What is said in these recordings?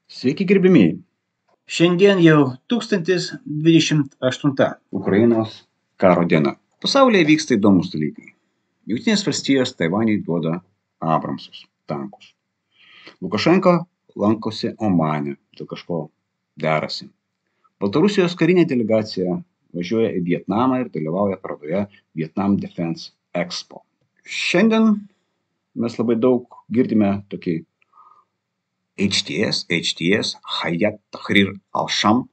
Sveiki gerbiamieji. Šiandien jau 1028 Ukrainos karo diena. Pasaulyje vyksta įdomus dalykai. Jungtinės valstijos Taivaniui duoda Abramsus tankus. Lukašenka lankosi Omane, dėl kažko derasi. Baltarusijos karinė delegacija važiuoja į Vietnamą ir dalyvauja parodoje Vietnam Defense Expo. Šiandien mes labai daug girdime tokį HTS, Hayat Tahrir al-Sham.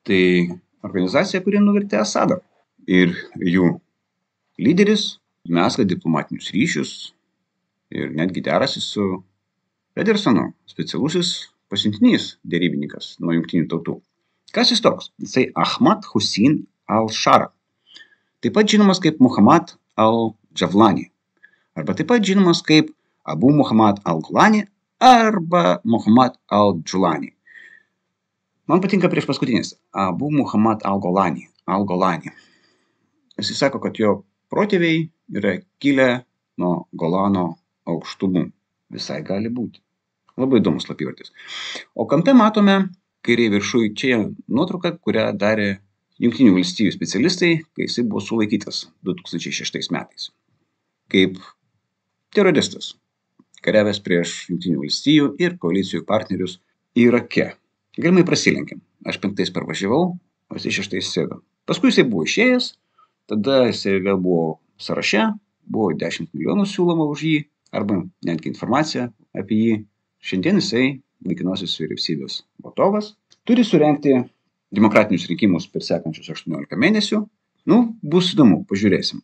Tai organizacija, kuri nuvertė Asadą. Ir jų lyderis mezga diplomatinius ryšius ir netgi derasi su Pedersonu, specialusis pasiuntinys derybininkas nuo Jungtinių tautų. Kas jis toks? Jisai Ahmad Hussein al-Shara. Taip pat žinomas kaip Muhammad al-Javlani. Arba taip pat žinomas kaip Abu Muhammad al-Golani arba Muhammad al-Julani. Man patinka prieš paskutinis. Abu Muhammad al-Golani. Jis sako, kad jo protėviai yra kilę nuo Golano aukštumų. Visai gali būti. Labai įdomus slapyvardis. O kampe matome kairiai viršui čia nuotrauką, kurią darė Jungtinių valstijų specialistai, kai jisai buvo sulaikytas 2006 metais. Kaip teroristas, kariavęs prieš Jungtinių valstijų ir koalicijų partnerius Irake. Galimai prasilenkėm. Aš 5 parvažiavau, o jisai 6 sėdo. Paskui jisai buvo išėjęs, tada jisai vėl buvo sąraše, buvo 10 milijonų siūloma už jį, arba netgi informacija apie jį. Šiandien jisai laikinosios vyriausybės vadovas, turi surengti demokratinius rinkimus per sekančius 18 mėnesių. Bus įdomu, pažiūrėsim.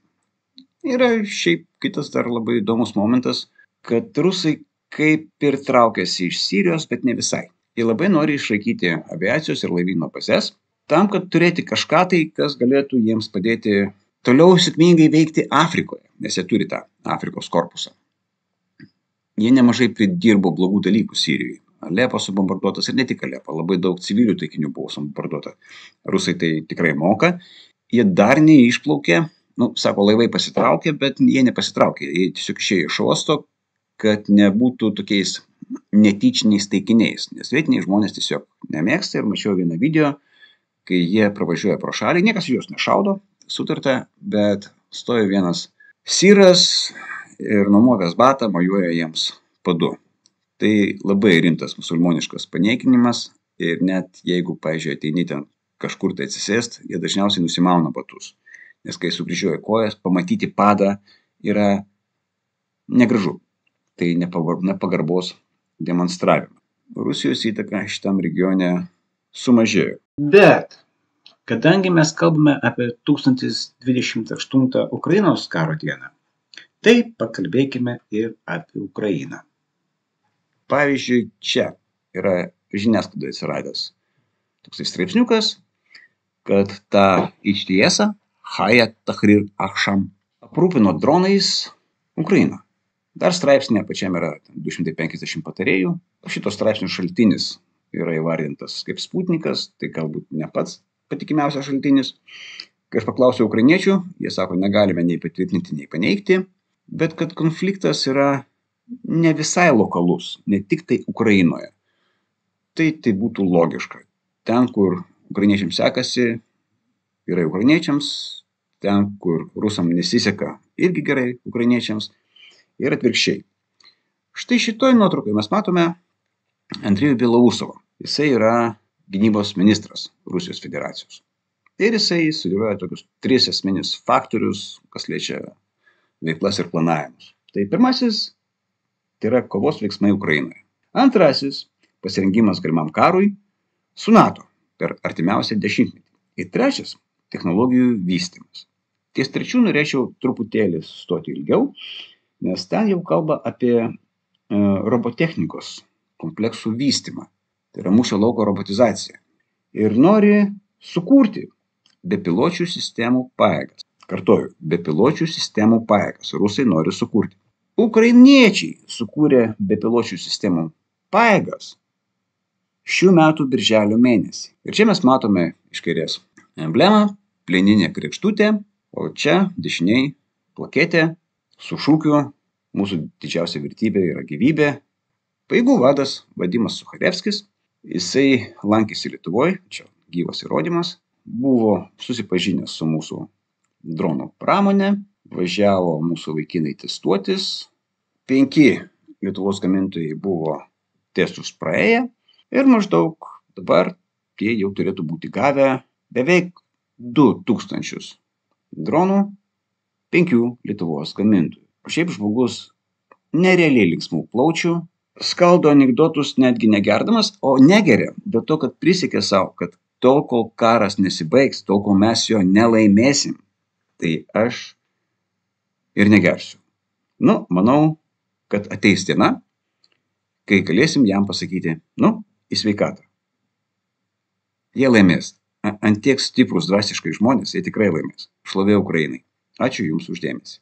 Yra šiaip kitas dar labai įdomus momentas, kad rusai kaip ir traukiasi iš Sirijos, bet ne visai. Jie labai nori išlaikyti aviacijos ir laivyno bazes, tam, kad turėti kažką tai, kas galėtų jiems padėti toliau sėkmingai veikti Afrikoje, nes jie turi tą Afrikos korpusą. Jie nemažai pridirbo blogų dalykų Sirijoje. Alepo subombarduotas ir ne tik Alepo, labai daug civilių taikinių buvo subombarduota. Rusai tai tikrai moka. Jie dar neišplaukė, sako, laivai pasitraukė, bet jie nepasitraukė. Jie tiesiog išėjo iš uosto, kad nebūtų tokiais netyčiniais taikiniais, nes vietiniai žmonės tiesiog nemėgsta. Ir mačiau vieną video, kai jie pravažiuoja pro šalį, niekas juos nešaudo, sutarta, bet stoja vienas siras ir numovęs batą mojuoja jiems padu. Tai labai rimtas musulmoniškas paniekinimas ir net jeigu, pavyzdžiui, ateini ten kažkur tai atsisėst, jie dažniausiai nusimauna batus, nes kai sukryžiuoja kojas, pamatyti padą yra negražu. Tai nepagarbos demonstravimą. Rusijos įtaka šitam regione sumažėjo. Bet, kadangi mes kalbame apie 1028 Ukrainos karo dieną, tai pakalbėkime ir apie Ukrainą. Pavyzdžiui, čia yra žiniasklaidoje atsiradęs toksai straipsniukas, kad tą HTS-ą, Hayat Tahrir al-Sham, aprūpino dronais Ukrainą. Dar straipsnė pačiam yra 250 patarėjų. Šito straipsnio šaltinis yra įvardintas kaip Sputnikas, tai galbūt ne pats patikimiausias šaltinis. Kai aš paklausiau ukrainiečių, jie sako, negalime nei patvirtinti, nei paneigti, bet kad konfliktas yra ne visai lokalus, ne tik tai Ukrainoje. Tai būtų logiška. Ten, kur ukrainiečiams sekasi, gerai ukrainiečiams, ten, kur rusam nesiseka, irgi gerai ukrainiečiams. Ir atvirkščiai. Štai šitoj nuotraukai mes matome Andrejų Belousovą. Jisai yra gynybos ministras Rusijos federacijos. Ir jisai sudėlioja tokius 3 esminius faktorius, kas liečia veiklas ir planavimus. Tai pirmasis, tai yra kovos veiksmai Ukrainoje. Antrasis, pasirengimas galimam karui su NATO per artimiausią dešimtmetį. Ir trečias, technologijų vystymas. Ties trečių norėčiau truputėlį stoti ilgiau, nes ten jau kalba apie robotechnikos kompleksų vystymą. Tai yra mūšio lauko robotizacija. Ir nori sukurti bepiločių sistemų pajėgas. Kartoju, bepiločių sistemų pajėgas rusai nori sukurti. Ukrainiečiai sukūrė bepiločių sistemų pajėgas šių metų birželio mėnesį. Ir čia mes matome iš kairės emblemą, plieninė kregždutė, o čia dešiniai plaketė su šūkiu mūsų didžiausia vertybė yra gyvybė Pajėgų vadas Vadimas Sucharevskis, jisai lankėsi Lietuvoje, čia gyvas įrodymas, buvo susipažinęs su mūsų dronų pramonė, važiavo mūsų vaikinai testuotis, 5 Lietuvos gamintojai buvo testus praėję ir maždaug dabar tie jau turėtų būti gavę beveik 2000 dronų 5 Lietuvos gamintojų. O šiaip žmogus nerealiai linksmų plaučių, skaldo anekdotus netgi negerdamas, o negeria dėl to, kad prisiekė savo, kad tol, kol karas nesibaigs, tol, kol mes jo nelaimėsim, tai aš ir negersiu. Nu, manau, kad ateis diena, kai galėsim jam pasakyti, į sveikatą. Jie laimės. Ant tiek stiprus dvasiškai žmonės, jie tikrai laimės. Šlovė Ukrainai. Ačiū Jums už dėmesį.